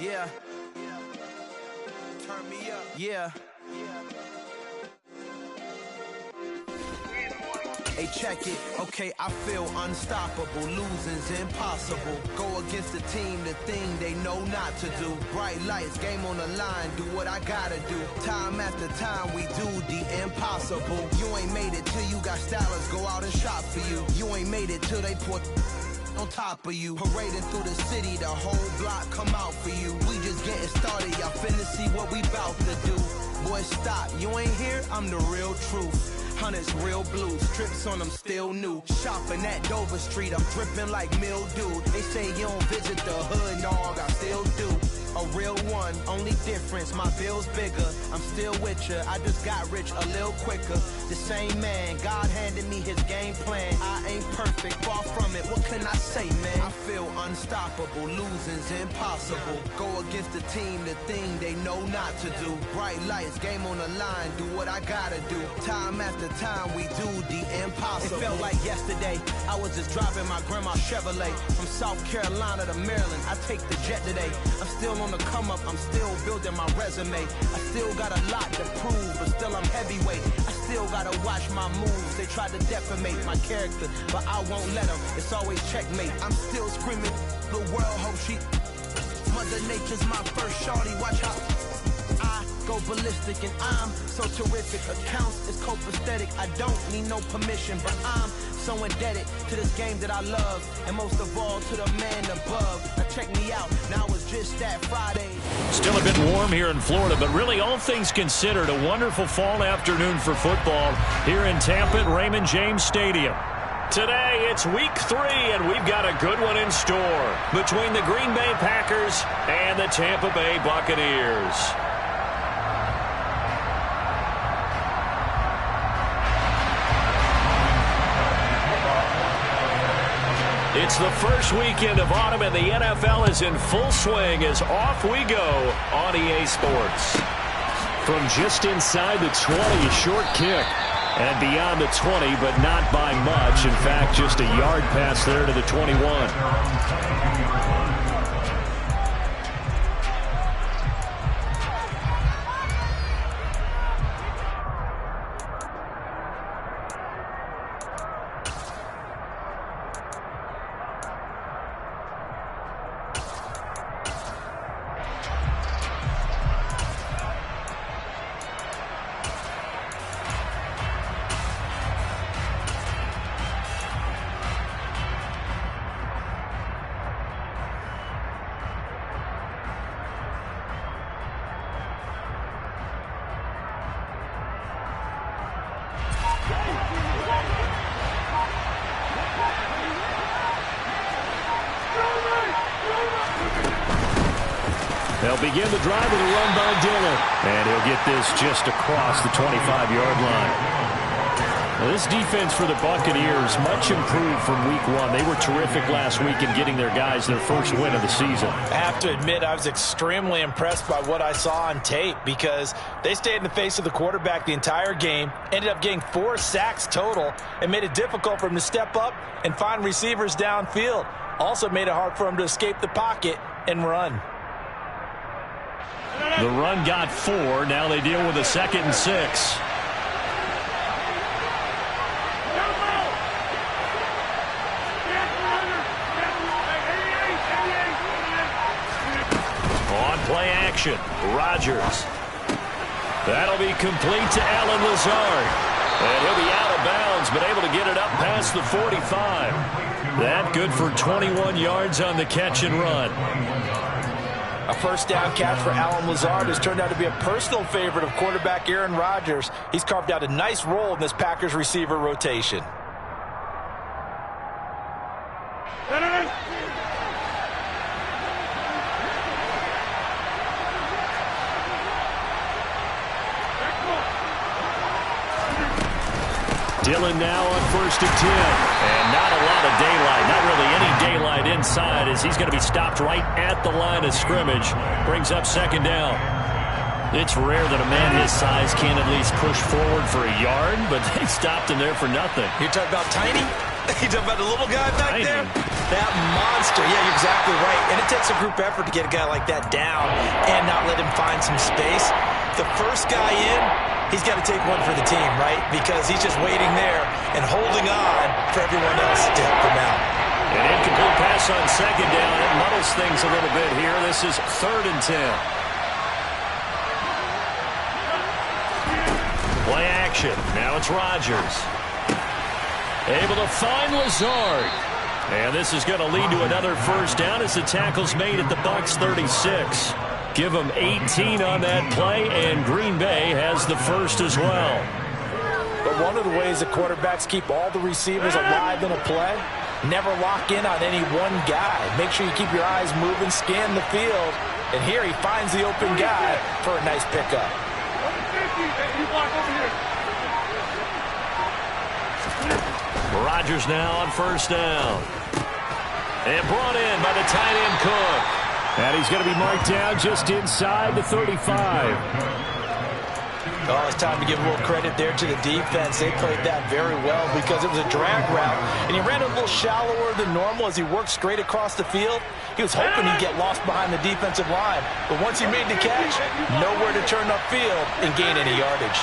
Yeah. Turn me up. Yeah. Hey, check it. Okay, I feel unstoppable. Losing's impossible. Go against the team, the thing they know not to do. Bright lights, game on the line. Do what I gotta do. Time after time, we do the impossible. You ain't made it till you got stylists go out and shop for you. You ain't made it till they put on top of you. Parading through the city, the whole block come out for you. We just getting started, y'all finna see what we bout to do. Boy, stop, you ain't here? I'm the real truth. Hundreds real blues, strips on them still new. Shopping at Dover Street, I'm dripping like mildew. They say you don't visit the hood, dog, I still do. A real one, only difference, my bill's bigger. I'm still with ya, I just got rich a little quicker. The same man, God handed me his game plan. I ain't perfect, far from it, what can I say, man? I feel unstoppable, losing's impossible. Go against the team, the thing they know not to do. Bright lights, game on the line, do what I gotta do. Time after time, we do the impossible. It felt like yesterday, I was just driving my grandma's Chevrolet. From South Carolina to Maryland, I take the jet today. I'm still on the come up, I'm still building my resume. I still got a lot to prove, but still I'm heavyweight. I still gotta watch my moves. They try to defamate my character, but I won't let them. It's always checkmate. I'm still screaming, the world hope she. Mother Nature's my first shorty, watch how I go ballistic, and I'm so terrific. Accounts is copacetic, I don't need no permission, but I'm so indebted to this game that I love, and most of all to the man above. Now check me out, now it's just that Friday. Still a bit warm here in Florida, but really all things considered, a wonderful fall afternoon for football here in Tampa at Raymond James Stadium. Today, it's week 3, and we've got a good one in store between the Green Bay Packers and the Tampa Bay Buccaneers. It's the first weekend of autumn, and the NFL is in full swing as off we go on EA Sports. From just inside the 20, a short kick. And beyond the 20, but not by much. In fact, just a yard pass there to the 21. They'll begin the drive with a run by Dillon. And he'll get this just across the 25-yard line. Well, this defense for the Buccaneers, much improved from week 1. They were terrific last week in getting their guys their first win of the season. I have to admit, I was extremely impressed by what I saw on tape because they stayed in the face of the quarterback the entire game, ended up getting 4 sacks total, and made it difficult for him to step up and find receivers downfield. Also made it hard for him to escape the pocket and run. The run got 4. Now they deal with a 2nd and 6. On play action, Rodgers. That'll be complete to Allen Lazard. And he'll be out of bounds, but able to get it up past the 45. That good for 21 yards on the catch and run. A first down catch for Allen Lazard has turned out to be a personal favorite of quarterback Aaron Rodgers. He's carved out a nice role in this Packers receiver rotation. Dillon now on 1st and 10. And not a lot of daylight, not really any daylight inside as he's going to be stopped right at the line of scrimmage. Brings up 2nd down. It's rare that a man his size can't at least push forward for a yard, but they stopped him there for nothing. You're talking about tiny? You talking about the little guy back there? That monster. Yeah, you're exactly right. And it takes a group effort to get a guy like that down and not let him find some space. The first guy in, he's got to take one for the team, right? Because he's just waiting there and holding on for everyone else to help him out. An incomplete pass on second down. It muddles things a little bit here. This is 3rd and 10. Play action. Now it's Rodgers. Able to find Lazard. And this is going to lead to another first down as the tackle's made at the Bucs 36. Give them 18 on that play, and Green Bay has the first as well. But one of the ways that quarterbacks keep all the receivers alive in a play, never lock in on any one guy. Make sure you keep your eyes moving, scan the field, and here he finds the open guy for a nice pickup. Rodgers now on first down. And brought in by the tight end Cook. And he's going to be marked down just inside the 35. Oh, it's time to give a little credit there to the defense. They played that very well because it was a drag route, and he ran a little shallower than normal as he worked straight across the field. He was hoping he'd get lost behind the defensive line, but once he made the catch, nowhere to turn upfield and gain any yardage.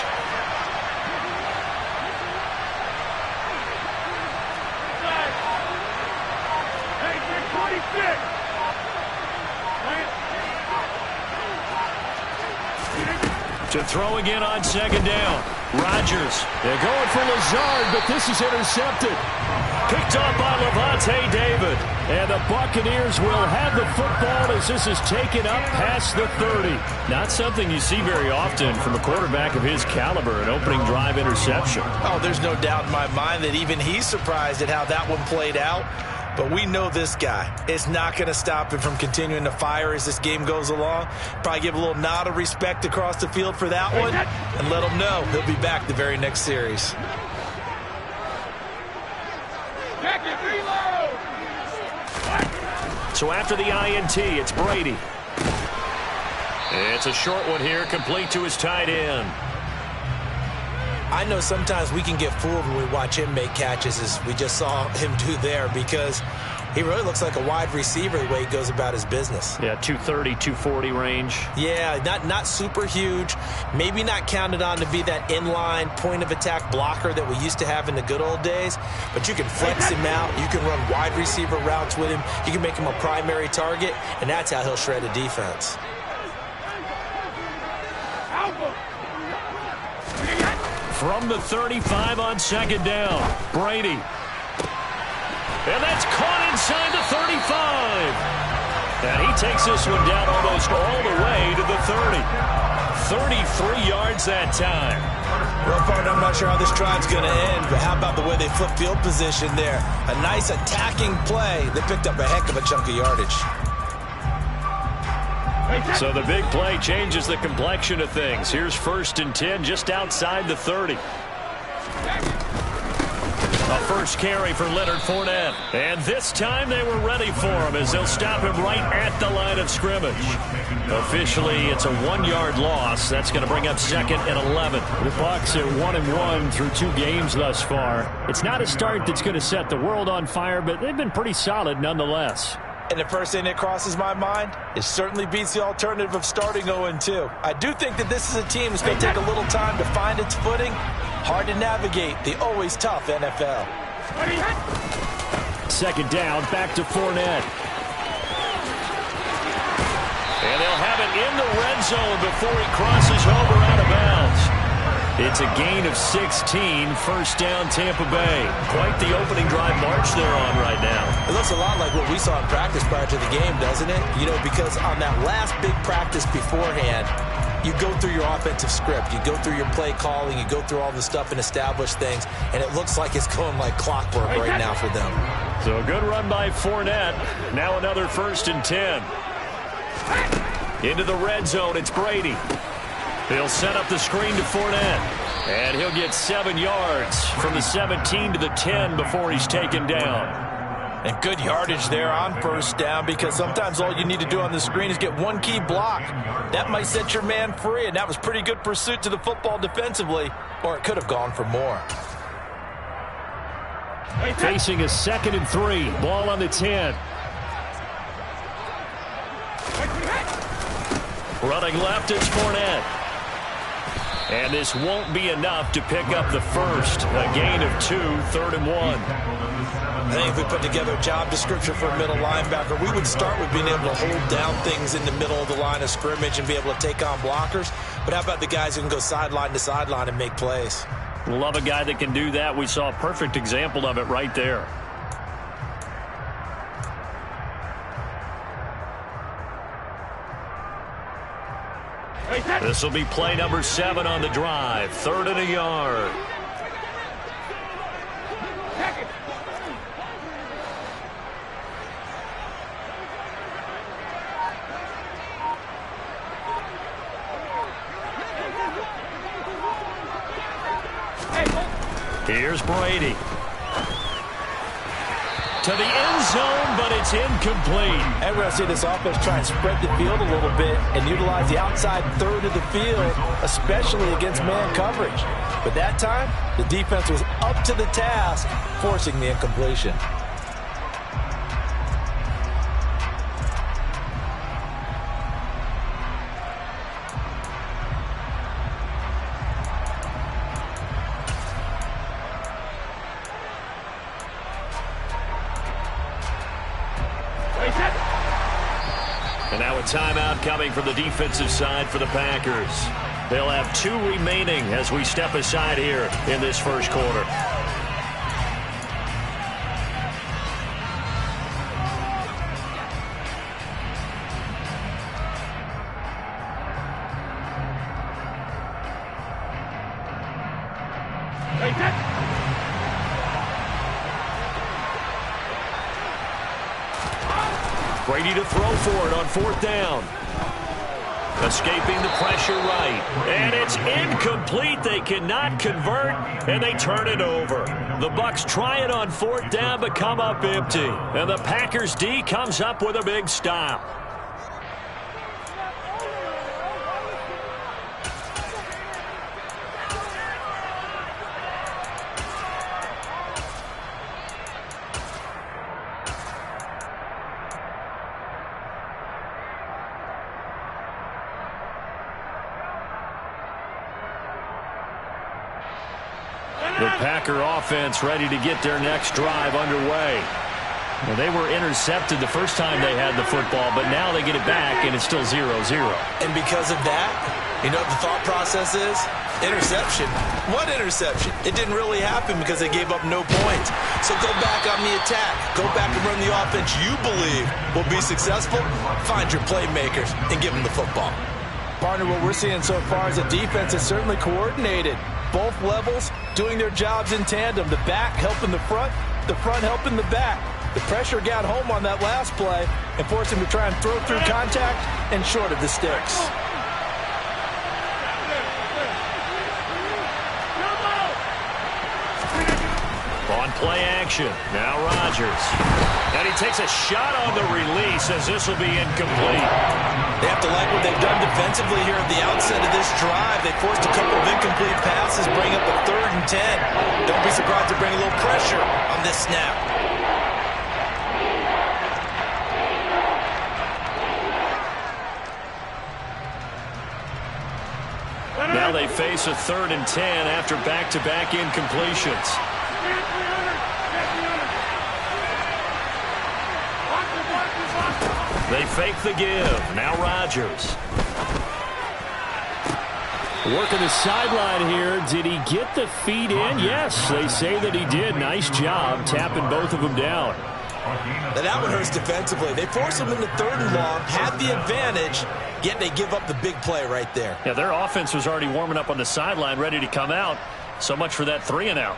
To throw again on second down. Rodgers. They're going for Lazard, but this is intercepted. Picked up by Levante David. And the Buccaneers will have the football as this is taken up past the 30. Not something you see very often from a quarterback of his caliber, an opening drive interception. Oh, there's no doubt in my mind that even he's surprised at how that one played out. But we know this guy is not going to stop him from continuing to fire as this game goes along. Probably give a little nod of respect across the field for that one and let him know he'll be back the very next series. So after the INT, it's Brady. It's a short one here, complete to his tight end. I know sometimes we can get fooled when we watch him make catches, as we just saw him do there, because he really looks like a wide receiver the way he goes about his business. Yeah, 230, 240 range. Yeah, not super huge. Maybe not counted on to be that inline point-of-attack blocker that we used to have in the good old days, but you can flex him out. You can run wide receiver routes with him. You can make him a primary target, and that's how he'll shred a defense. From the 35 on second down, Brady. And that's caught inside the 35. And he takes this one down almost all the way to the 30. 33 yards that time. Well, partner, I'm not sure how this drive's going to end, but how about the way they flip field position there? A nice attacking play that picked up a heck of a chunk of yardage. So the big play changes the complexion of things. Here's 1st and 10 just outside the 30. A first carry for Leonard Fournette. And this time they were ready for him as they'll stop him right at the line of scrimmage. Officially, it's a 1-yard loss. That's going to bring up 2nd and 11. The Bucs are 1-1 through 2 games thus far. It's not a start that's going to set the world on fire, but they've been pretty solid nonetheless. And the first thing that crosses my mind, it certainly beats the alternative of starting 0-2. I do think that this is a team that's going to take a little time to find its footing. Hard to navigate the always tough NFL. Second down, back to Fournette. And they'll have it in the red zone before he crosses over out of bounds. It's a gain of 16, first down Tampa Bay. Quite the opening drive march they're on right now. It looks a lot like what we saw in practice prior to the game, doesn't it? You know, because on that last big practice beforehand, you go through your offensive script. You go through your play calling. You go through all the stuff and establish things, and it looks like it's going like clockwork right now for them. So a good run by Fournette. Now another 1st and 10. Into the red zone, it's Brady. He'll set up the screen to Fournette. And he'll get 7 yards from the 17 to the 10 before he's taken down. And good yardage there on first down, because sometimes all you need to do on the screen is get one key block. That might set your man free, and that was pretty good pursuit to the football defensively, or it could have gone for more. Facing a 2nd and 3. Ball on the 10. Running left is Fournette. And this won't be enough to pick up the first. A gain of 2, 3rd and 1. I think if we put together a job description for a middle linebacker, we would start with being able to hold down things in the middle of the line of scrimmage and be able to take on blockers. But how about the guys who can go sideline to sideline and make plays? Love a guy that can do that. We saw a perfect example of it right there. This will be play number 7 on the drive. 3rd and a yard. Here's Brady. To the end zone, but it's incomplete. And we're going to see this offense try and spread the field a little bit and utilize the outside third of the field, especially against man coverage. But that time, the defense was up to the task, forcing the incompletion. And now a timeout coming from the defensive side for the Packers. They'll have 2 remaining as we step aside here in this first quarter. Brady to throw for it on 4th down. Escaping the pressure right. And it's incomplete. They cannot convert, and they turn it over. The Bucs try it on 4th down, but come up empty. And the Packers D comes up with a big stop. The Packer offense ready to get their next drive underway. Well, they were intercepted the first time they had the football, but now they get it back, and it's still 0-0. And because of that, you know what the thought process is? Interception. What interception? It didn't really happen because they gave up no points. So go back on the attack. Go back and run the offense you believe will be successful. Find your playmakers and give them the football. Partner, what we're seeing so far is the defense is certainly coordinated. Both levels doing their jobs in tandem. The back helping the front helping the back. The pressure got home on that last play and forced him to try and throw through contact and short of the sticks. On play action, now Rodgers. And he takes a shot on the release as this will be incomplete. They have to like what they've done defensively here at the outset of this drive. They forced a couple of incomplete passes, bring up a 3rd and 10. Don't be surprised to bring a little pressure on this snap. Now they face a 3rd and 10 after back-to-back incompletions. They fake the give. Now Rodgers. Working the sideline here. Did he get the feet in? Yes, they say that he did. Nice job tapping both of them down. Now that one hurts defensively. They force him into 3rd and long, had the advantage, yet they give up the big play right there. Yeah, their offense was already warming up on the sideline, ready to come out. So much for that 3 and out.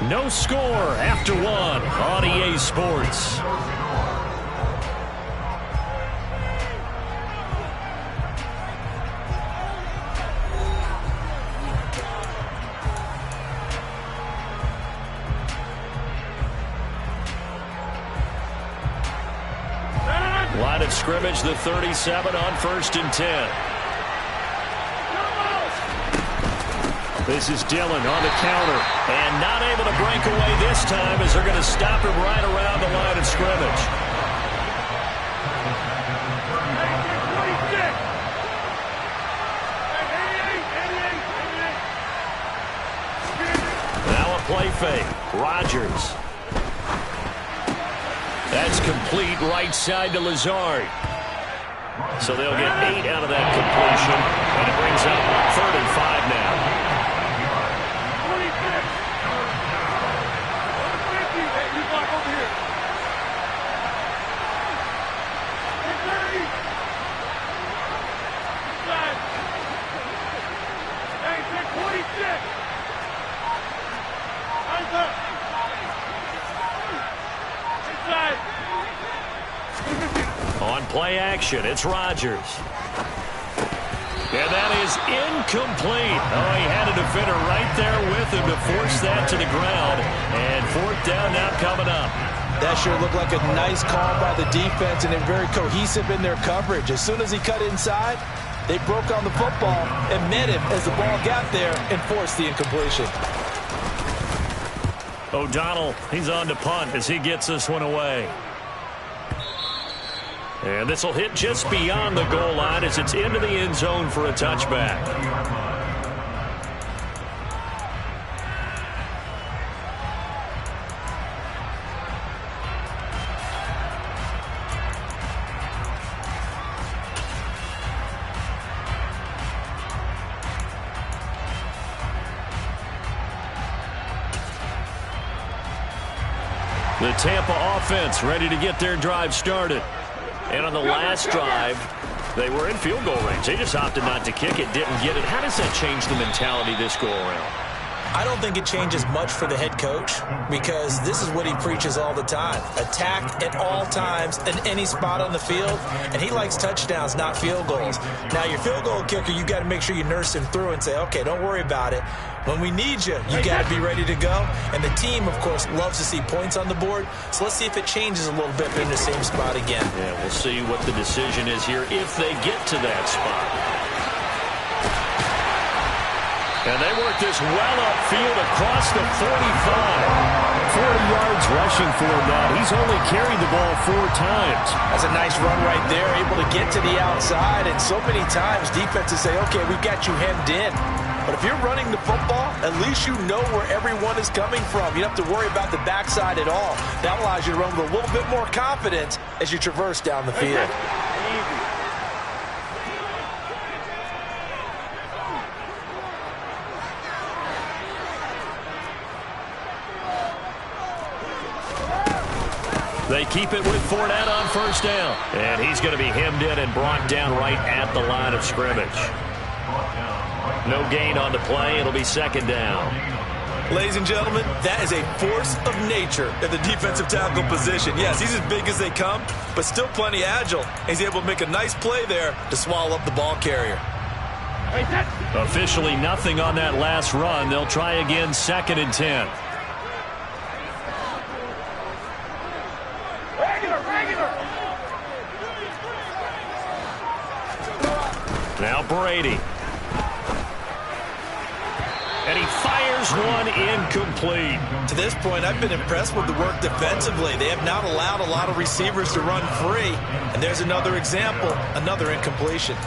No score after 1 on EA Sports. Line of scrimmage, the 37 on 1st and 10. This is Dillon on the counter. And not able to break away this time as they're going to stop him right around the line of scrimmage. Now a play fake. Rodgers. That's complete right side to Lazard. So they'll get 8 out of that completion. And it brings up 3rd and 5 now. On play action, it's Rodgers. And that is incomplete. Oh, he had a defender right there with him to force that to the ground. And 4th down now coming up. That sure looked like a nice call by the defense, and they're very cohesive in their coverage. As soon as he cut inside, they broke on the football and met him as the ball got there and forced the incompletion. O'Donnell, he's on to punt as he gets this one away. And this will hit just beyond the goal line as it's into the end zone for a touchback. The Tampa offense ready to get their drive started. And on the last drive, they were in field goal range. They just opted not to kick it, didn't get it. How does that change the mentality this go around? I don't think it changes much for the head coach because this is what he preaches all the time. Attack at all times in any spot on the field, and he likes touchdowns, not field goals. Now, your field goal kicker, you got to make sure you nurse him through and say, okay, don't worry about it. When we need you, you got to be ready to go. And the team, of course, loves to see points on the board. So let's see if it changes a little bit in the same spot again. Yeah, we'll see what the decision is here if they get to that spot. And they work this well upfield across the 45. 40 yards rushing for him now. He's only carried the ball 4 times. That's a nice run right there, able to get to the outside. And so many times defenses say, okay, we've got you hemmed in. But if you're running the football, at least you know where everyone is coming from. You don't have to worry about the backside at all. That allows you to run with a little bit more confidence as you traverse down the field. They keep it with Fournette on 1st down. And he's going to be hemmed in and brought down right at the line of scrimmage. No gain on the play. It'll be 2nd down. Ladies and gentlemen, that is a force of nature at the defensive tackle position. Yes, he's as big as they come, but still plenty agile. He's able to make a nice play there to swallow up the ball carrier. Officially nothing on that last run. They'll try again 2nd and 10. Now Brady. And he fires one incomplete. To this point, I've been impressed with the work defensively. They have not allowed a lot of receivers to run free. And there's another example, another incompletion.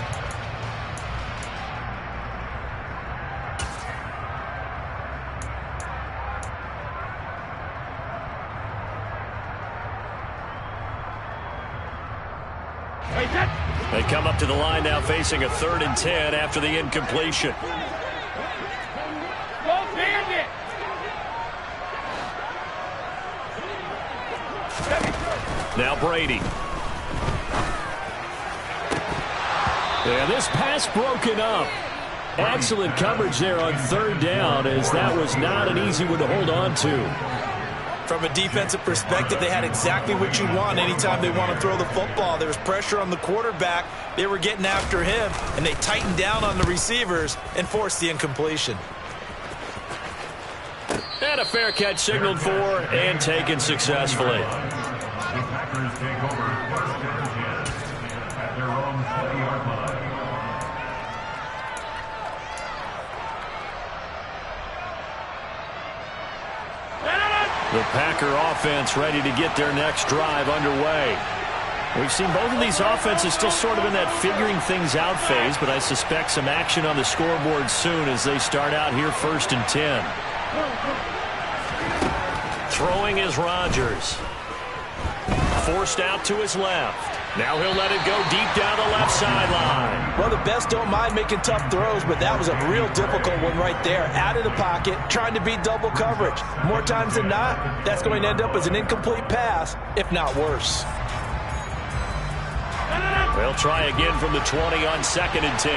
They come up to the line now facing a 3rd and 10 after the incompletion. Now Brady. Yeah, this pass broken up. Excellent coverage there on 3rd down as that was not an easy one to hold on to. From a defensive perspective, they had exactly what you want anytime they want to throw the football. There was pressure on the quarterback. They were getting after him, and they tightened down on the receivers and forced the incompletion. And a fair catch signaled for and taken successfully. The Packer offense ready to get their next drive underway. We've seen both of these offenses still sort of in that figuring things out phase, but I suspect some action on the scoreboard soon as they start out here 1st and 10. Throwing is Rodgers. Forced out to his left. Now he'll let it go deep down the left sideline. Well, the best don't mind making tough throws, but that was a real difficult one right there. Out of the pocket, trying to beat double coverage. More times than not, that's going to end up as an incomplete pass, if not worse. They'll try again from the 20 on 2nd and 10.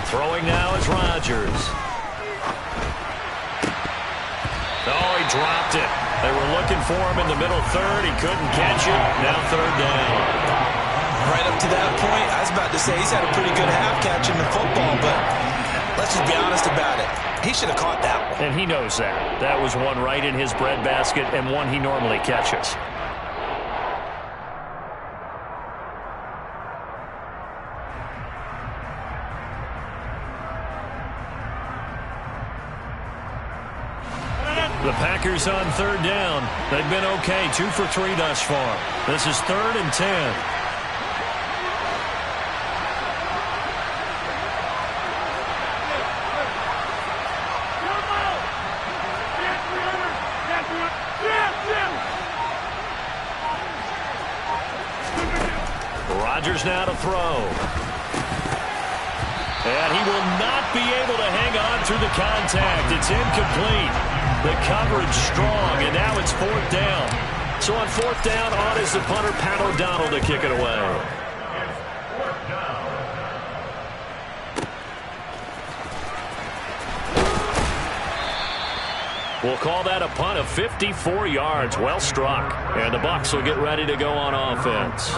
Throwing now is Rodgers. Oh, he dropped it. They were looking for him in the middle third. He couldn't catch it. Now 3rd down. Right up to that point, I was about to say he's had a pretty good half catching the football, but let's just be honest about it. He should have caught that one. And he knows that. That was one right in his breadbasket and one he normally catches. The Packers on 3rd down. They've been okay, 2 for 3 thus far. This is 3rd and 10. Rodgers now to throw. And he will not be able to hang on through the contact. It's incomplete. The coverage strong, and now it's 4th down. So on 4th down, on is the punter, Pat O'Donnell, to kick it away. We'll call that a punt of 54 yards. Well struck. And the Bucs will get ready to go on offense.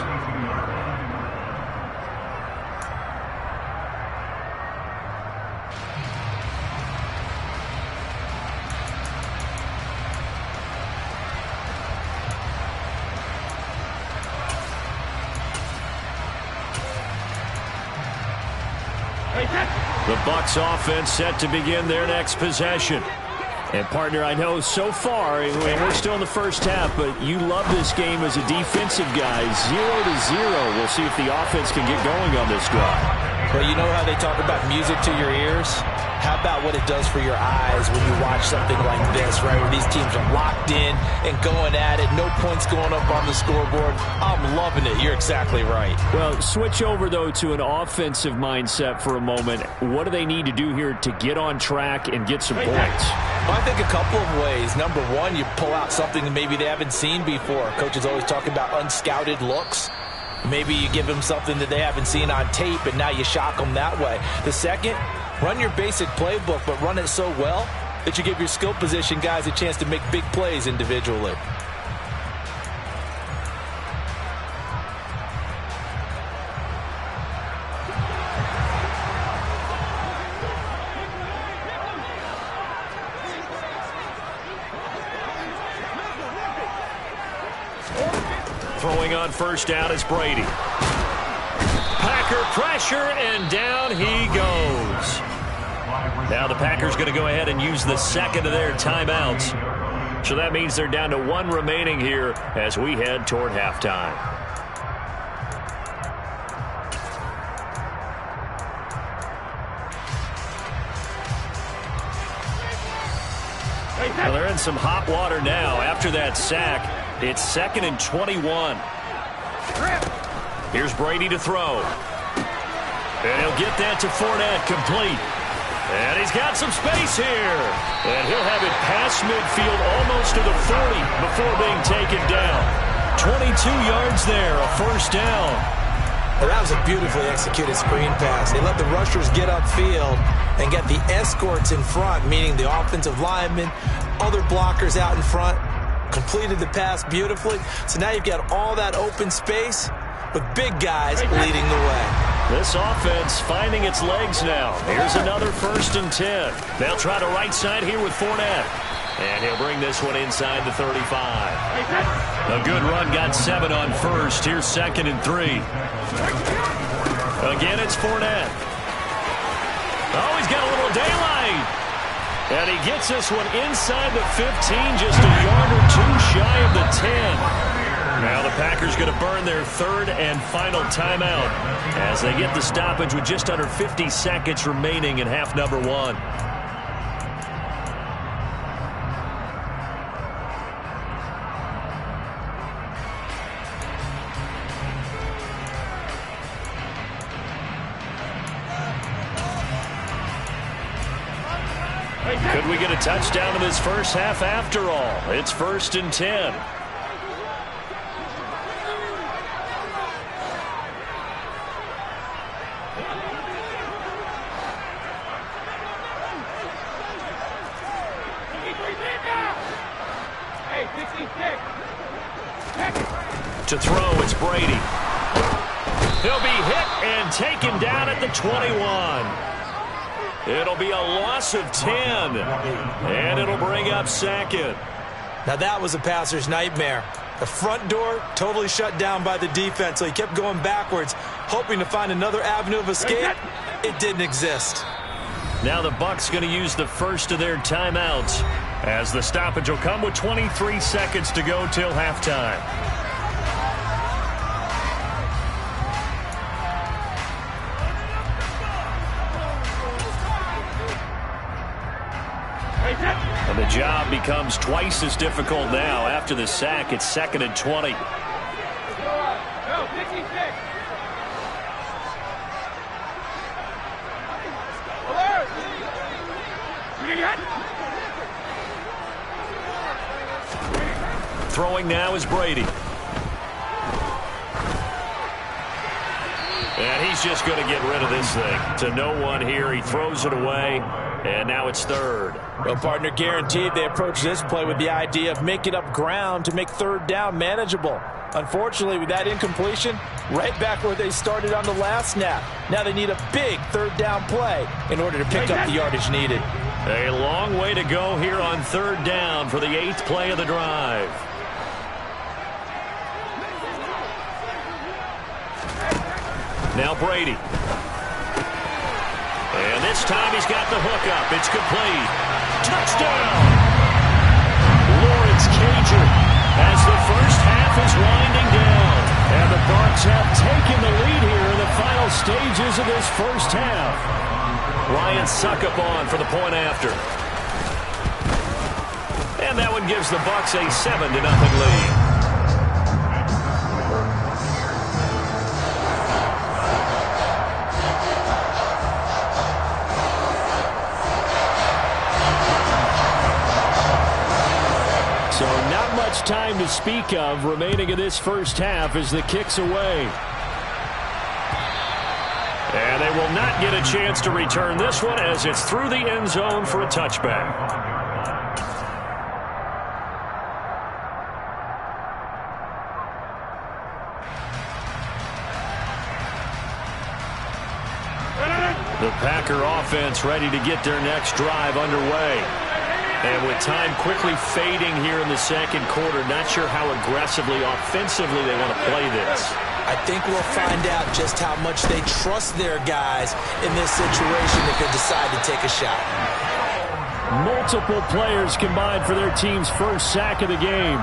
The Bucs offense set to begin their next possession. And, partner, I know so far, and we're still in the first half, but you love this game as a defensive guy. 0-0. We'll see if the offense can get going on this drive. Well, you know how they talk about music to your ears? How about what it does for your eyes when you watch something like this, right, where these teams are locked in and going at it, no points going up on the scoreboard? I'm loving it. You're exactly right. Well, switch over, though, to an offensive mindset for a moment. What do they need to do here to get on track and get some points? Well, I think a couple of ways. Number one, you pull out something that maybe they haven't seen before. Coaches always talk about unscouted looks. Maybe you give them something that they haven't seen on tape, and now you shock them that way. The second, run your basic playbook, but run it so well that you give your skill position guys a chance to make big plays individually. Throwing on 1st down is Brady. Packer pressure, and down he goes. Now the Packers going to go ahead and use the second of their timeouts. So that means they're down to 1 remaining here as we head toward halftime. Well, they're in some hot water now after that sack. It's 2nd and 21. Here's Brady to throw. And he'll get that to Fournette, complete. And he's got some space here. And he'll have it past midfield almost to the 40 before being taken down. 22 yards there, a 1st down. Well, that was a beautifully executed screen pass. They let the rushers get upfield and get the escorts in front, meaning the offensive linemen, other blockers out in front. Completed the pass beautifully. So now you've got all that open space with big guys leading the way. This offense finding its legs now. Here's another 1st and 10. They'll try to right side here with Fournette. And he'll bring this one inside the 35. A good run, got 7 on 1st. Here's 2nd and 3. Again, it's Fournette. Oh, he's got a little daylight. And he gets this one inside the 15, just a yard or two shy of the 10. Now the Packers going to burn their third and final timeout as they get the stoppage with just under 50 seconds remaining in half number 1. Could we get a touchdown in this first half after all? It's 1st and 10. To throw, it's Brady. He'll be hit and taken down at the 21. It'll be a loss of 10, and it'll bring up 2nd. Now that was a passer's nightmare. The front door totally shut down by the defense, so he kept going backwards, hoping to find another avenue of escape. It didn't exist. Now the Bucs going to use the first of their timeouts, as the stoppage will come with 23 seconds to go till halftime. And the job becomes twice as difficult now. After the sack, it's 2nd and 20. Throwing now is Brady. And he's just going to get rid of this thing. To no one here. He throws it away. And now it's 3rd. Well, partner, guaranteed they approach this play with the idea of making up ground to make 3rd down manageable. Unfortunately, with that incompletion, right back where they started on the last snap. Now they need a big 3rd down play in order to pick up the yardage needed. A long way to go here on 3rd down for the 8th play of the drive. Now Brady. And this time he's got the hook up. It's complete. Touchdown! Lawrence Cager as the first half is winding down. And the Bucs have taken the lead here in the final stages of this first half. Ryan Succop for the point after. And that one gives the Bucs a 7-0 lead. So not much time to speak of remaining in this first half as the kick's away. And they will not get a chance to return this one as it's through the end zone for a touchback. The Packer offense ready to get their next drive underway. And with time quickly fading here in the second quarter, not sure how aggressively, offensively they want to play this. I think we'll find out just how much they trust their guys in this situation if they decide to take a shot. Multiple players combined for their team's first sack of the game.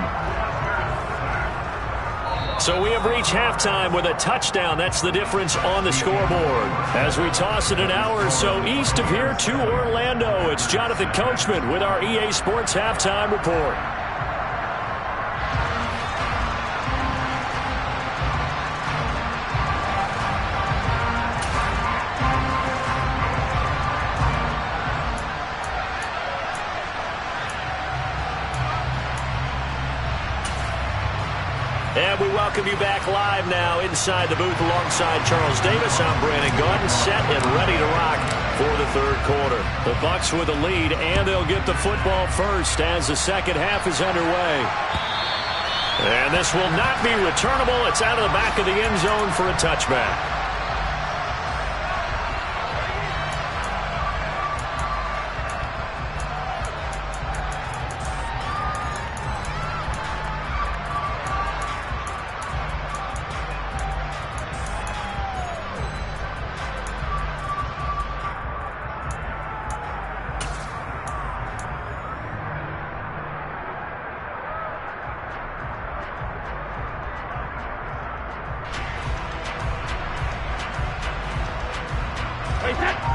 So we have reached halftime with a touchdown. That's the difference on the scoreboard. As we toss it an hour or so east of here to Orlando, it's Jonathan Coachman with our EA Sports Halftime Report. And we welcome you back live now inside the booth alongside Charles Davis. I'm Brandon Gaudin, set and ready to rock for the third quarter. The Bucs with the lead, and they'll get the football first as the second half is underway. And this will not be returnable. It's out of the back of the end zone for a touchback.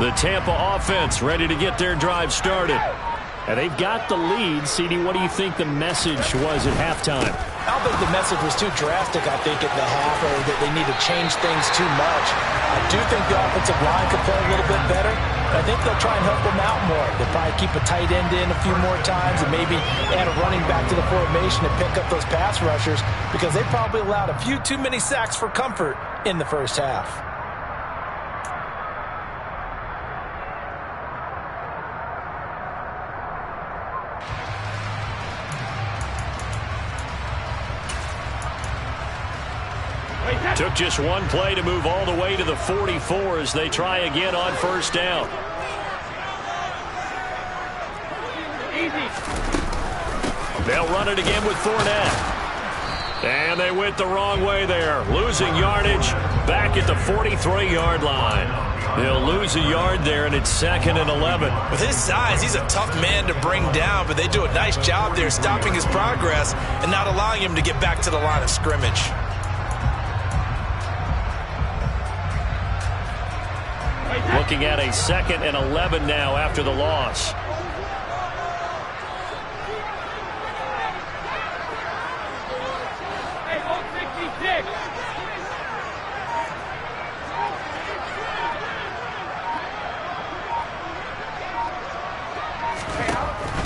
The Tampa offense ready to get their drive started. And they've got the lead. CD, what do you think the message was at halftime? I don't think the message was too drastic, I think, at the half, or that they need to change things too much. I do think the offensive line could play a little bit better. I think they'll try and help them out more. They'll probably keep a tight end in a few more times and maybe add a running back to the formation to pick up those pass rushers, because they probably allowed a few too many sacks for comfort in the first half. Took just one play to move all the way to the 44 as they try again on first down. They'll run it again with Fournette. And they went the wrong way there. Losing yardage back at the 43-yard line. They'll lose a yard there, and it's 2nd and 11. With his size, he's a tough man to bring down, but they do a nice job there stopping his progress and not allowing him to get back to the line of scrimmage. Looking at a 2nd and 11 now after the loss.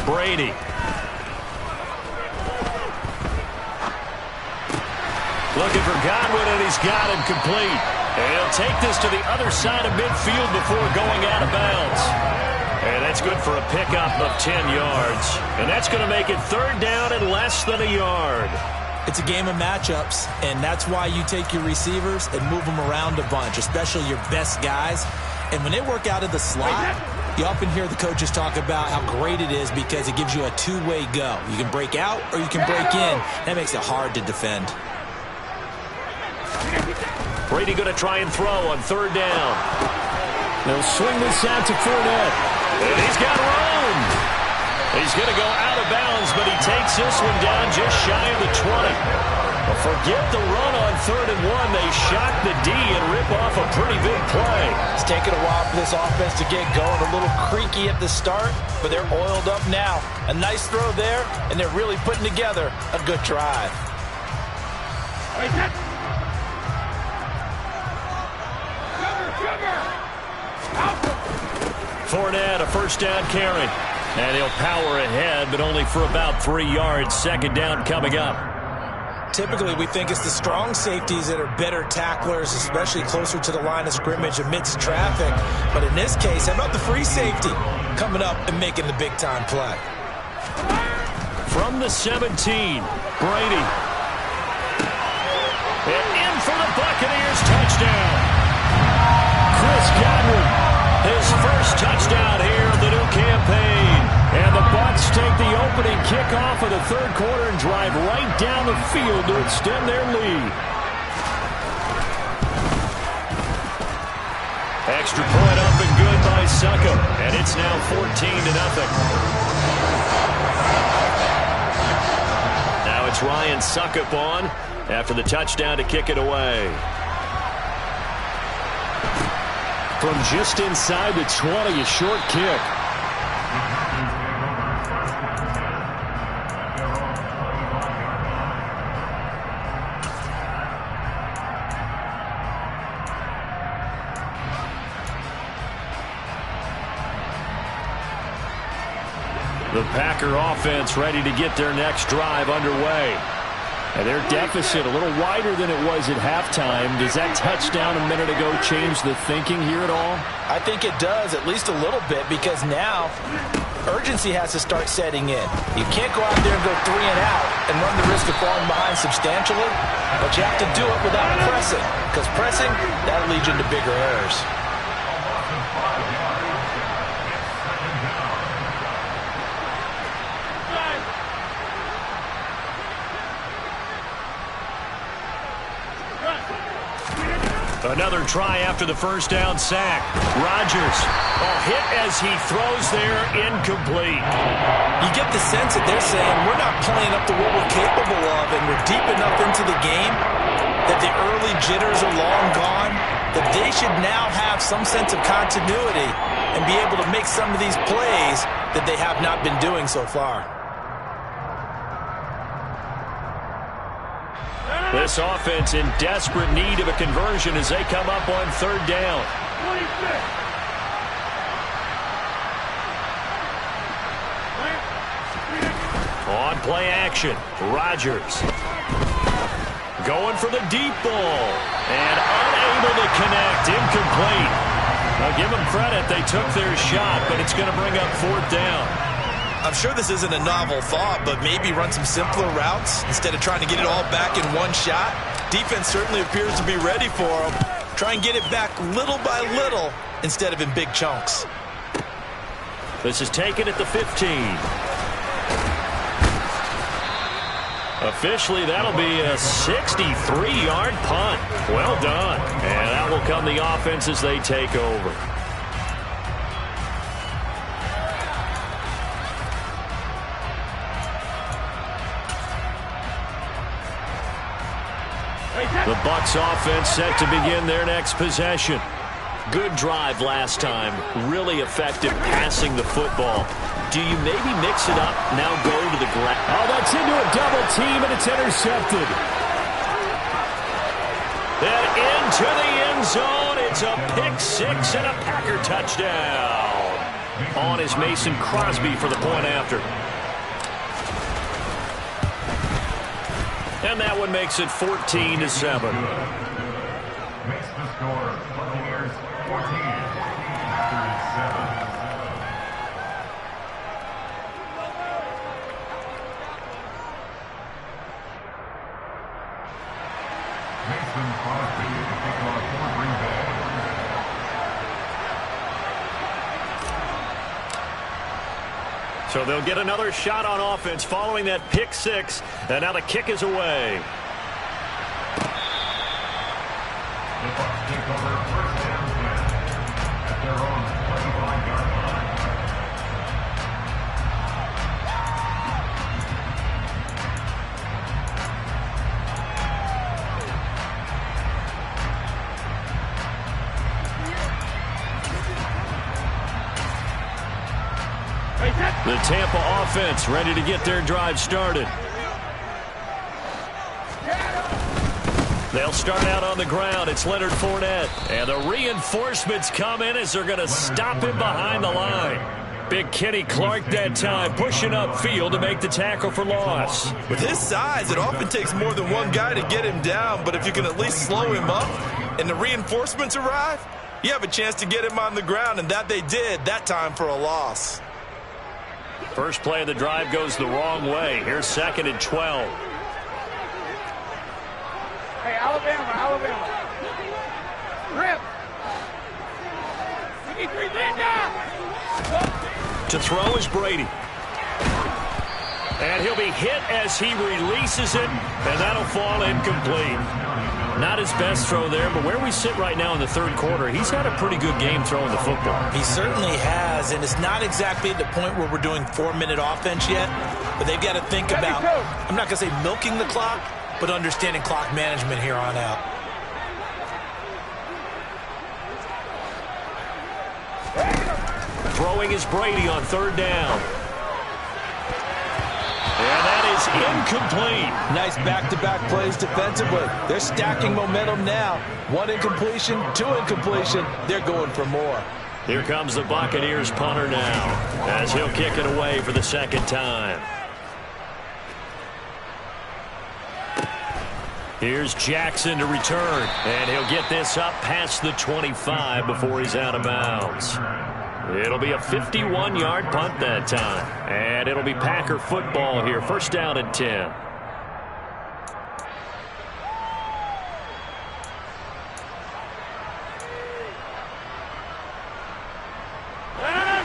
Brady. Looking for Godwin, and he's got him complete. And he'll take this to the other side of midfield before going out of bounds. And that's good for a pickup of 10 yards. And that's going to make it 3rd down and less than a yard. It's a game of matchups, and that's why you take your receivers and move them around a bunch, especially your best guys. And when they work out of the slot, you often hear the coaches talk about how great it is because it gives you a two-way go. You can break out or you can break in. That makes it hard to defend. Brady going to try and throw on 3rd down. They'll swing this out to Fournette. And he's got room. He's going to go out of bounds, but he takes this one down just shy of the 20. But forget the run on 3rd and 1. They shock the D and rip off a pretty big play. It's taken a while for this offense to get going. A little creaky at the start, but they're oiled up now. A nice throw there, and they're really putting together a good drive. Fournette, a 1st down carry. And he'll power ahead, but only for about 3 yards. 2nd down coming up. Typically, we think it's the strong safeties that are better tacklers, especially closer to the line of scrimmage amidst traffic. But in this case, how about the free safety coming up and making the big-time play? From the 17, Brady. And in for the Buccaneers, touchdown. Chris Godwin, his first touchdown here of the new campaign. And the Bucs take the opening kickoff of the 3rd quarter and drive right down the field to extend their lead. Extra point up and good by Succop. And it's now 14-0. Now it's Ryan Succop on after the touchdown to kick it away. From just inside the 20, a short kick. The Packer offense ready to get their next drive underway. And their deficit a little wider than it was at halftime. Does that touchdown a minute ago change the thinking here at all? I think it does, at least a little bit, because now urgency has to start setting in. You can't go out there and go 3 and out and run the risk of falling behind substantially, but you have to do it without pressing, because pressing, that'll lead you into bigger errors. Another try after the 1st down sack. Rodgers, hit as he throws there, incomplete. You get the sense that they're saying we're not playing up to what we're capable of, and we're deep enough into the game that the early jitters are long gone, that they should now have some sense of continuity and be able to make some of these plays that they have not been doing so far. This offense in desperate need of a conversion as they come up on third down. 26. On play action, Rodgers going for the deep ball and unable to connect, incomplete. Now give them credit, they took their shot, but it's going to bring up fourth down. I'm sure this isn't a novel thought, but maybe run some simpler routes instead of trying to get it all back in one shot. Defense certainly appears to be ready for them. Try and get it back little by little instead of in big chunks. This is taken at the 15. Officially, that'll be a 63-yard punt. Well done. And that will come the offense as they take over. The Bucs offense set to begin their next possession. Good drive last time. Really effective passing the football. Do you maybe mix it up, now go to the ground? Oh, that's into a double team, and it's intercepted. Then into the end zone. It's a pick six and a Packer touchdown. On is Mason Crosby for the point after. And that one makes it 14-7. Makes the score Buccaneers 14, Packers 7. Mason Crosby to kick off for Green Bay. So they'll get another shot on offense following that pick six. And now the kick is away. The Bucs take over first down at their own 25-yard line. The Tampa offense ready to get their drive started. They'll start out on the ground. It's Leonard Fournette. And the reinforcements come in as they're going to stop him behind the line. Big Kenny Clark that time pushing upfield to make the tackle for loss. With his size, it often takes more than one guy to get him down, but if you can at least slow him up and the reinforcements arrive, you have a chance to get him on the ground, and that they did that time for a loss. First play of the drive goes the wrong way. Here's second and 12. Hey, Alabama. Rip. We need 3 men now. To throw is Brady. And he'll be hit as he releases it, and that'll fall incomplete. Not his best throw there, but where we sit right now in the third quarter, he's had a pretty good game throwing the football. He certainly has, and it's not exactly at the point where we're doing 4-minute offense yet, but they've got to think about, I'm not going to say milking the clock, but understanding clock management here on out. Throwing is Brady on third down. And that is incomplete. Nice back-to-back plays defensively. They're stacking momentum now. 1 incompletion, 2 incompletion. They're going for more. Here comes the Buccaneers punter now as he'll kick it away for the second time. Here's Jackson to return, and he'll get this up past the 25 before he's out of bounds. It'll be a 51-yard punt that time, and it'll be Packer football here. First down and 10.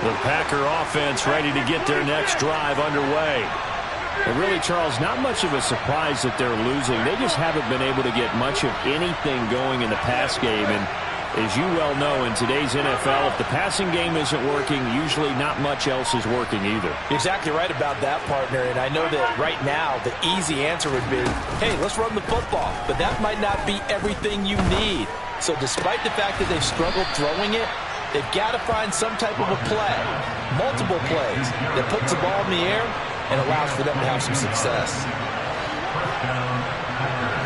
The Packer offense ready to get their next drive underway. And really, Charles, not much of a surprise that they're losing. They just haven't been able to get much of anything going in the pass game. And as you well know, in today's NFL, if the passing game isn't working, usually not much else is working either. You're exactly right about that, partner. And I know that right now the easy answer would be, hey, let's run the football. But that might not be everything you need. So despite the fact that they've struggled throwing it, they've got to find some type of a play, multiple plays, that puts the ball in the air and allows for them to have some success. First down, Packers.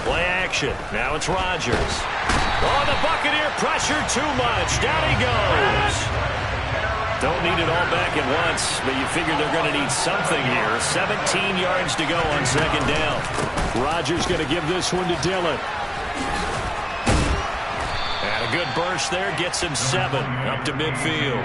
Play action. Now it's Rodgers. Oh, the Buccaneer pressure too much. Down he goes. Don't need it all back at once, but you figure they're going to need something here. 17 yards to go on second down. Rodgers going to give this one to Dillon. And a good burst there gets him 7 up to midfield.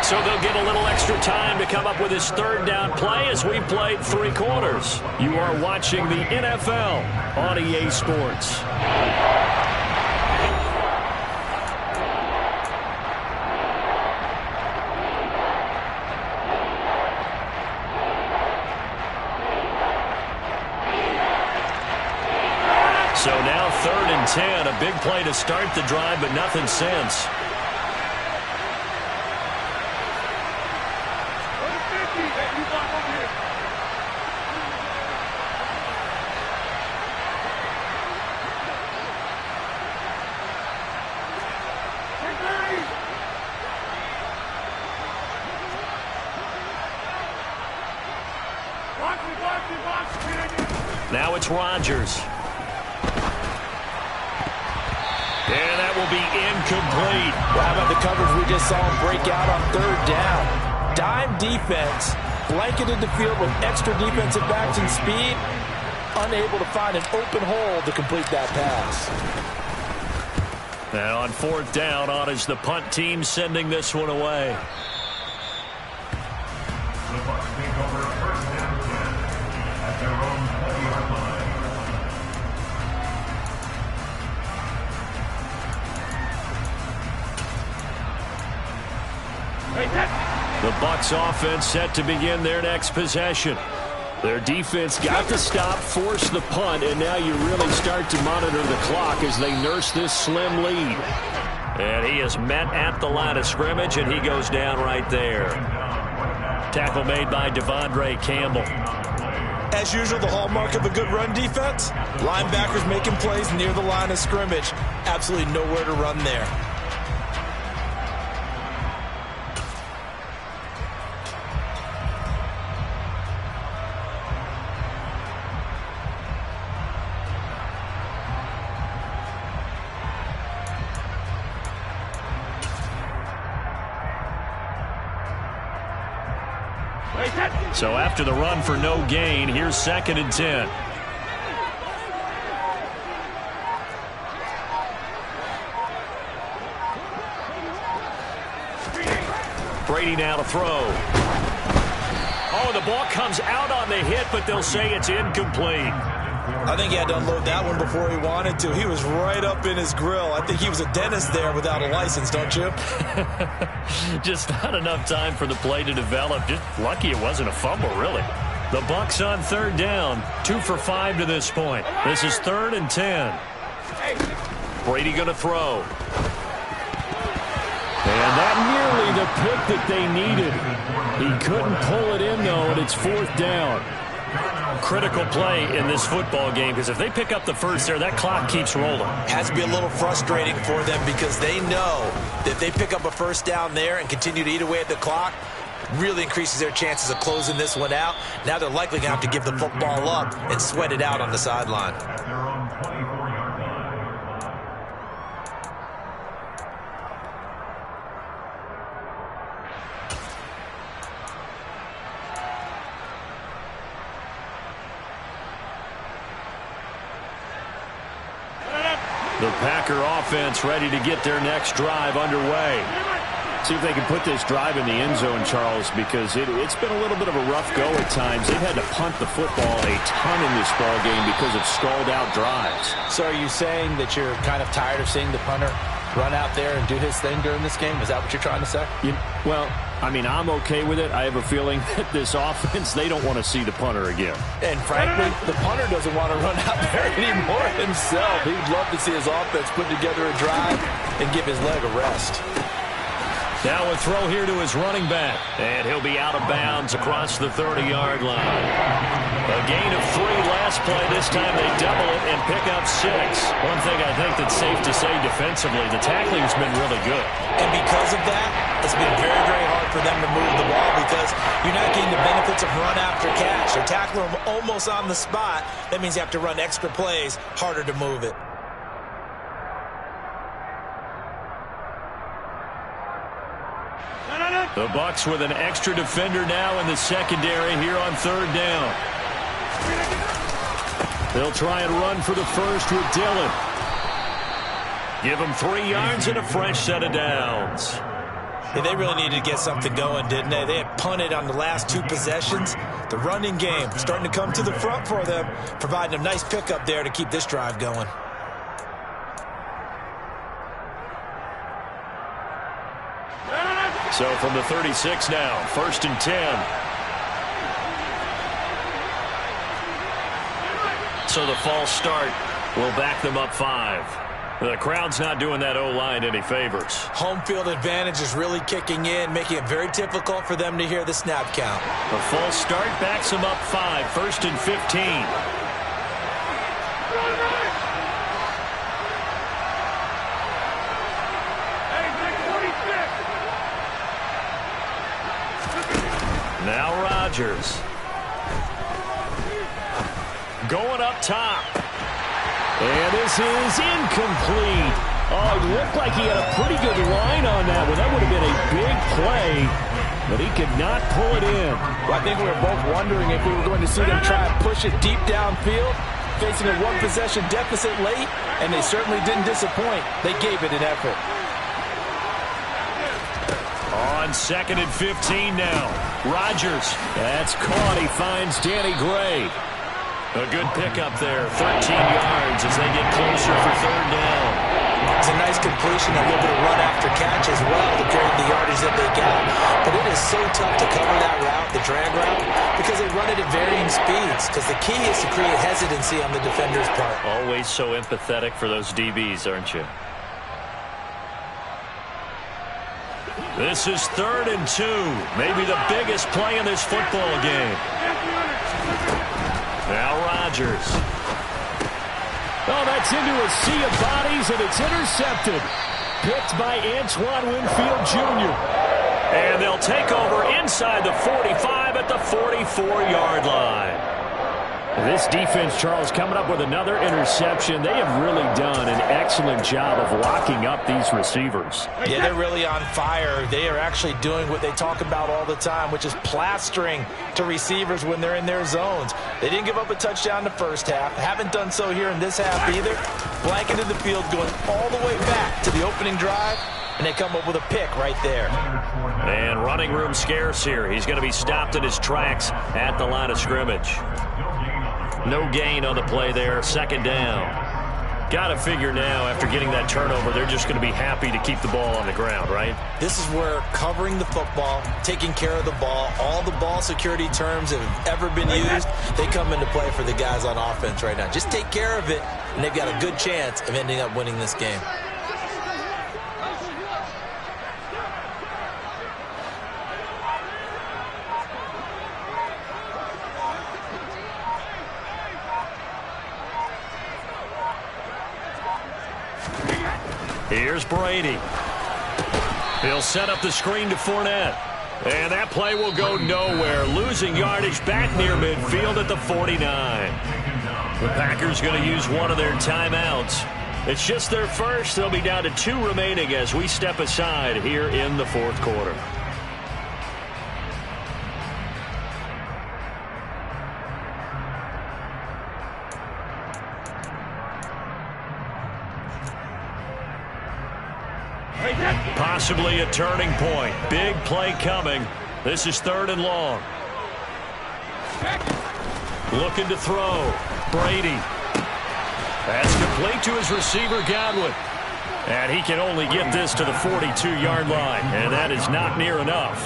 So they'll get a little extra time to come up with his third down play as we played 3 quarters. You are watching the NFL on EA Sports. So now 3rd and 10, a big play to start the drive, but nothing since. Now it's Rodgers. And that will be incomplete. Well, how about the coverage we just saw him break out on 3rd down? Dime defense, blanketed the field with extra defensive backs and speed, unable to find an open hole to complete that pass. And on 4th down, on is the punt team sending this one away. The Bucs take over first down 10 at their own 20-yard line. The Bucs offense set to begin their next possession. Their defense got to stop, force the punt, and now you really start to monitor the clock as they nurse this slim lead. And he is met at the line of scrimmage, and he goes down right there. Tackle made by Devondre Campbell. As usual, the hallmark of a good run defense, linebackers making plays near the line of scrimmage. Absolutely nowhere to run there. So after the run for no gain, here's 2nd and 10. Brady now to throw. Oh, the ball comes out on the hit, but they'll say it's incomplete. I think he had to unload that one before he wanted to. He was right up in his grill. I think he was a dentist there without a license, don't you? Just not enough time for the play to develop. Just lucky it wasn't a fumble, really. The Bucs on 3rd down. 2 for 5 to this point. This is 3rd and 10. Brady going to throw. And that nearly the pick that they needed. He couldn't pull it in, though, and it's 4th down. Critical play in this football game, because if they pick up the first there, that clock keeps rolling. Has to be a little frustrating for them because they know that if they pick up a first down there and continue to eat away at the clock, really increases their chances of closing this one out. Now they're likely going to have to give the football up and sweat it out on the sideline. At their own 24-yard line. The Packer offense ready to get their next drive underway. See if they can put this drive in the end zone, Charles, because it's been a little bit of a rough go at times. They've had to punt the football a ton in this ball game because of stalled-out drives. So are you saying that you're kind of tired of seeing the punter run out there and do his thing during this game? Is that what you're trying to say? Well, I mean, I'm okay with it. I have a feeling that this offense, they don't want to see the punter again. And frankly, the punter doesn't want to run out there anymore himself. He would love to see his offense put together a drive and give his leg a rest. Now a throw here to his running back. And he'll be out of bounds across the 30-yard line. A gain of 3 last play. This time they double it and pick up 6. One thing I think that's safe to say defensively, the tackling's been really good. And because of that, it's been very, very hard for them to move the ball because you're not getting the benefits of run after catch. They tackle them almost on the spot. That means you have to run extra plays, harder to move it. The Bucs with an extra defender now in the secondary here on 3rd down. They'll try and run for the first with Dillon. Give him 3 yards and a fresh set of downs. Yeah, they really needed to get something going, didn't they? They had punted on the last 2 possessions. The running game starting to come to the front for them, providing a nice pickup there to keep this drive going. So from the 36 now, 1st and 10. So the false start will back them up 5. The crowd's not doing that O-line any favors. Home field advantage is really kicking in, making it very difficult for them to hear the snap count. The false start backs them up 5, 1st and 15. Now Rodgers. Going up top. And this is incomplete. Oh, it looked like he had a pretty good line on that one. That would have been a big play, but he could not pull it in. Well, I think we were both wondering if we were going to see them try and push it deep downfield, facing a 1-possession deficit late, and they certainly didn't disappoint. They gave it an effort. On 2nd and 15 now. Rodgers. That's caught. He finds Danny Gray. A good pickup there. 13 yards as they get closer for 3rd down. It's a nice completion, a little bit of run after catch as well to carry the yardage that they got. But it is so tough to cover that route, the drag route, because they run it at varying speeds. Because the key is to create hesitancy on the defender's part. Always so empathetic for those DBs, aren't you? This is 3rd and 2. Maybe the biggest play in this football game. Now Rodgers. Oh, that's into a sea of bodies, and it's intercepted. Picked by Antoine Winfield Jr. And they'll take over inside the 45 at the 44-yard line. This defense, Charles, coming up with another interception. They have really done an excellent job of locking up these receivers. Yeah, they're really on fire. They are actually doing what they talk about all the time, which is plastering to receivers when they're in their zones. They didn't give up a touchdown in the first half. Haven't done so here in this half either. Blanketed the field, going all the way back to the opening drive, and they come up with a pick right there. And running room scarce here. He's going to be stopped in his tracks at the line of scrimmage. No gain on the play there. 2nd down. Got to figure now, after getting that turnover, they're just going to be happy to keep the ball on the ground, right? This is where covering the football, taking care of the ball, all the ball security terms that have ever been used, they come into play for the guys on offense right now. Just take care of it, and they've got a good chance of ending up winning this game. Here's Brady. He'll set up the screen to Fournette. And that play will go nowhere. Losing yardage back near midfield at the 49. The Packers going to use one of their timeouts. It's just their first. They'll be down to 2 remaining as we step aside here in the 4th quarter. Possibly a turning point. Big play coming. This is 3rd and long. Looking to throw. Brady. That's complete to his receiver, Godwin. And he can only get this to the 42-yard line. And that is not near enough.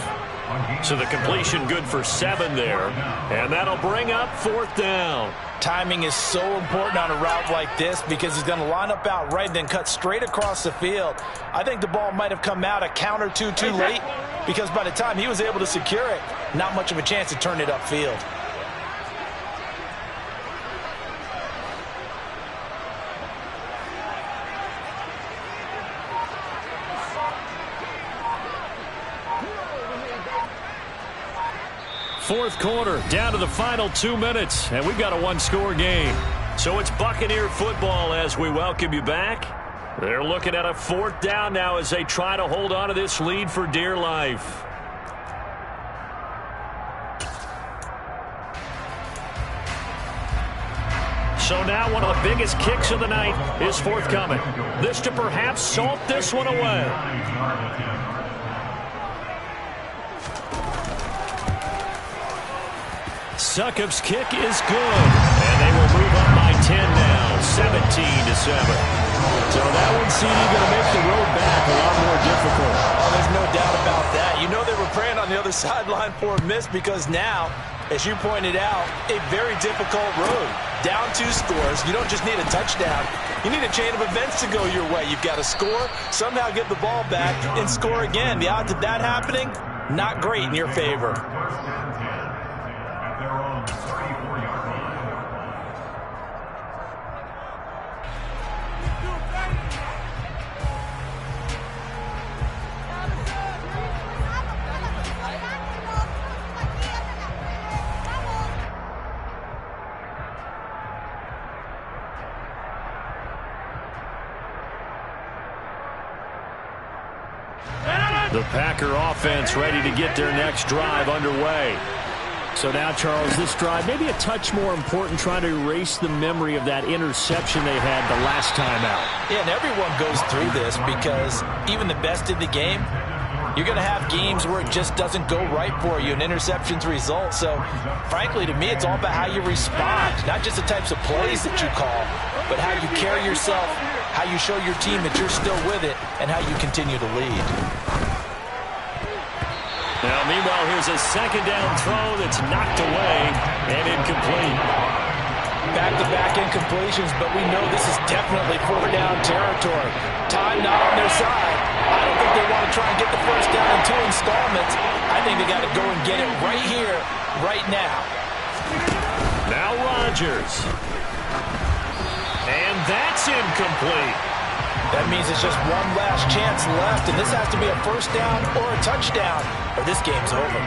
So the completion good for 7 there. And that'll bring up 4th down. Timing is so important on a route like this because he's going to line up out right and then cut straight across the field. I think the ball might have come out a count or two too late because by the time he was able to secure it, not much of a chance to turn it upfield. Fourth quarter, down to the final 2 minutes, and we've got a one-score game. So it's Buccaneer football as we welcome you back. They're looking at a 4th down now as they try to hold on to this lead for dear life. So now one of the biggest kicks of the night is forthcoming. This to perhaps salt this one away. Succop's kick is good, and they will move up by 10 now, 17-7. So that one, CD, going to make the road back a lot more difficult. Oh, there's no doubt about that. You know they were praying on the other sideline for a miss because now, as you pointed out, a very difficult road. Down 2 scores. You don't just need a touchdown. You need a chain of events to go your way. You've got to score, somehow get the ball back, and score again. The odds of that happening, not great in your favor. The Packer offense ready to get their next drive underway. So now, Charles, this drive maybe a touch more important, trying to erase the memory of that interception they had the last time out. Yeah, and everyone goes through this because even the best in the game, you're going to have games where it just doesn't go right for you, and interceptions result. So, frankly, to me, it's all about how you respond, not just the types of plays that you call, but how you carry yourself, how you show your team that you're still with it, and how you continue to lead. Now, meanwhile, here's a 2nd down throw that's knocked away and incomplete. Back-to-back incompletions, but we know this is definitely 4th down territory. Time not on their side. I don't think they want to try and get the 1st down in 2 installments. I think they got to go and get it right here, right now. Now Rodgers. And that's incomplete. That means it's just one last chance left, and this has to be a 1st down or a touchdown, or this game's over.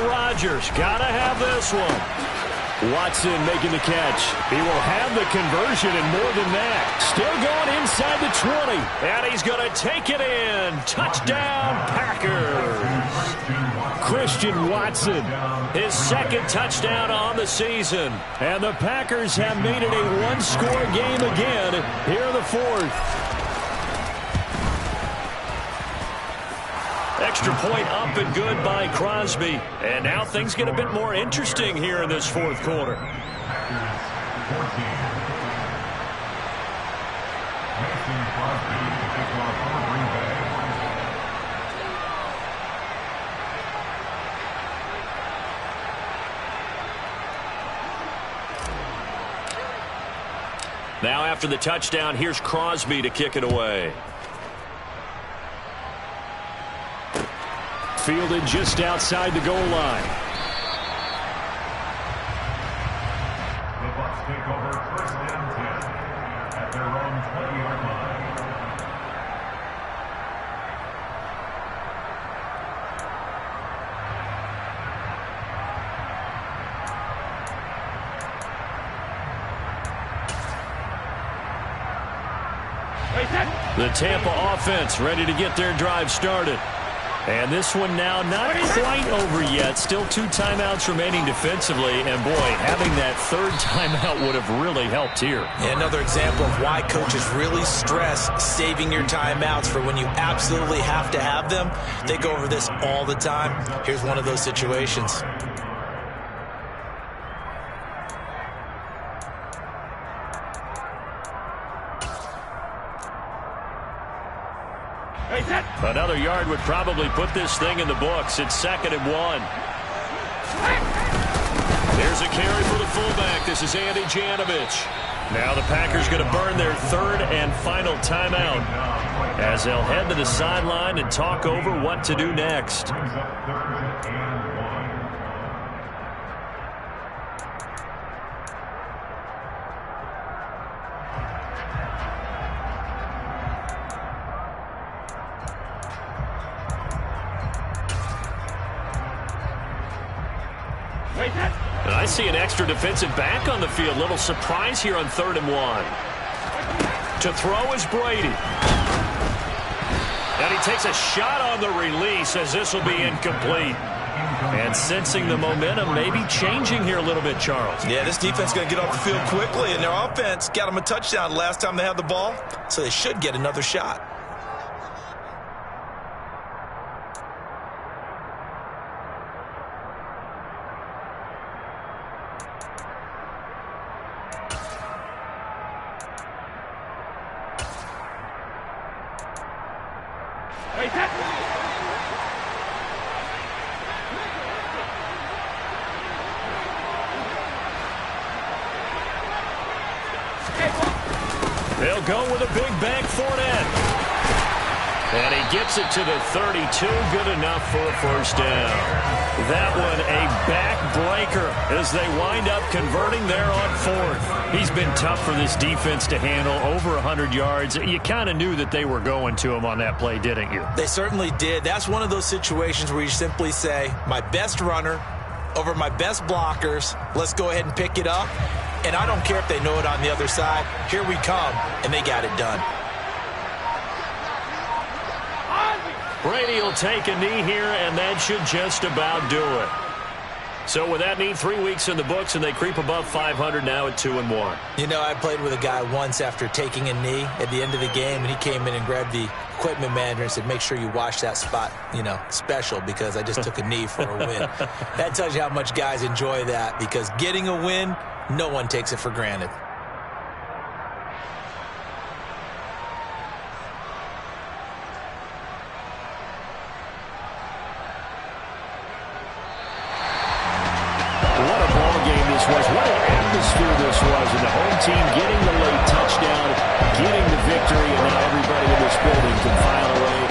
Rodgers gotta have this one. Watson making the catch. He will have the conversion and more than that. Still going inside the 20. And he's going to take it in. Touchdown, Packers. Christian Watson. His 2nd touchdown on the season. And the Packers have made it a one-score game again here in the 4th. Extra point up and good by Crosby. And now things get a bit more interesting here in this 4th quarter. Now after the touchdown, here's Crosby to kick it away. Fielded just outside the goal line. The Bucs take over 1st and 10 at their own 20-yard line. Wait, set. The Tampa offense ready to get their drive started. And this one now not quite over yet. Still 2 timeouts remaining defensively. And, boy, having that third timeout would have really helped here. Yeah, another example of why coaches really stress saving your timeouts for when you absolutely have to have them. They go over this all the time. Here's one of those situations. Another yard would probably put this thing in the books. It's 2nd and 1. There's a carry for the fullback. This is Andy Janovich. Now the Packers going to burn their 3rd and final timeout as they'll head to the sideline and talk over what to do next. And I see an extra defensive back on the field. Little surprise here on 3rd and 1. To throw is Brady. And he takes a shot on the release as this will be incomplete. And sensing the momentum maybe changing here a little bit, Charles. Yeah, this defense is going to get off the field quickly, and their offense got them a touchdown last time they had the ball, so they should get another shot. They'll go with a big bank Fournette. And he gets it to the 32. Good enough for a first down. That one a backbreaker as they wind up converting there on 4th. He's been tough for this defense to handle. Over 100 yards. You kind of knew that they were going to him on that play, didn't you? They certainly did. That's one of those situations where you simply say, my best runner over my best blockers. Let's go ahead and pick it up. And I don't care if they know it on the other side. Here we come, and they got it done. Brady will take a knee here, and that should just about do it. So with that knee, 3 weeks in the books, and they creep above 500 now at 2-1. You know, I played with a guy once after taking a knee at the end of the game, and he came in and grabbed the equipment manager and said, make sure you watch that spot, special, because I just took a knee for a win. That tells you how much guys enjoy that, because getting a win, no one takes it for granted. What a ball game this was. What an atmosphere this was. And the home team getting the late touchdown, getting the victory, and now everybody in this building can file away